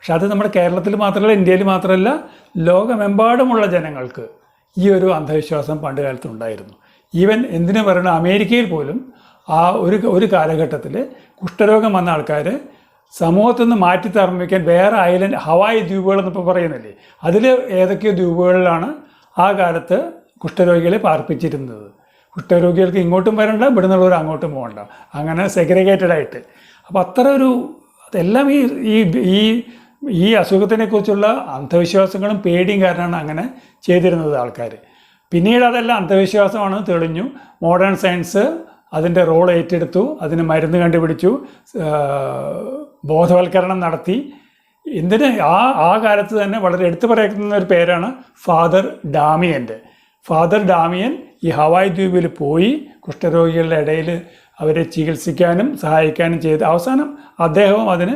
പക്ഷെ അത് നമ്മുടെ കേരളത്തിൽ മാത്രമല്ല, ഇന്ത്യയിൽ മാത്രമല്ല, ലോകമെമ്പാടുമുള്ള ജനങ്ങൾക്ക് ഈ ഒരു അന്ധവിശ്വാസം പണ്ട് കാലത്ത് ഉണ്ടായിരുന്നു. ഈവൻ എന്തിനു പറയണം, അമേരിക്കയിൽ പോലും ആ ഒരു കാലഘട്ടത്തിൽ കുഷ്ഠരോഗം വന്ന ആൾക്കാർ സമൂഹത്തിൽ നിന്ന് മാറ്റി താമസിക്കാൻ വേറെ ഐലൻഡ്, ഹവായ് ദ്വീപുകളെന്നിപ്പോൾ പറയുന്നില്ലേ, അതിൽ ഏതൊക്കെയോ ദ്വീപുകളിലാണ് ആ കാലത്ത് കുഷ്ഠരോഗികളെ പാർപ്പിച്ചിരുന്നത്. കുഷ്ഠരോഗികൾക്ക് ഇങ്ങോട്ടും വരണ്ട, ഇവിടെ നിന്നുള്ളവർ അങ്ങോട്ടും പോകണ്ട, അങ്ങനെ സെഗ്രിഗേറ്റഡ് ആയിട്ട്. അപ്പോൾ അത്ര ഒരു അതെല്ലാം ഈ അസുഖത്തിനെക്കുറിച്ചുള്ള അന്ധവിശ്വാസങ്ങളും പേടിയും കാരണമാണ് അങ്ങനെ ചെയ്തിരുന്നത് ആൾക്കാർ. പിന്നീട് അതെല്ലാം അന്ധവിശ്വാസമാണെന്ന് തെളിഞ്ഞു. മോഡേൺ സയൻസ് അതിൻ്റെ റോൾ ഏറ്റെടുത്തു, അതിന് മരുന്ന് കണ്ടുപിടിച്ചു, ബോധവൽക്കരണം നടത്തി. എന്തിന് ആ കാലത്ത് തന്നെ വളരെ എടുത്തു പറയുന്ന ഒരു പേരാണ് ഫാദർ ഡാമിയൻ്റെ. ഫാദർ ഡാമിയൻ ഈ ഹവായ് ദ്വീപിൽ പോയി കുഷ്ഠരോഗികളുടെ ഇടയിൽ അവരെ ചികിത്സിക്കാനും സഹായിക്കാനും ചെയ്ത് അവസാനം അദ്ദേഹവും അതിന്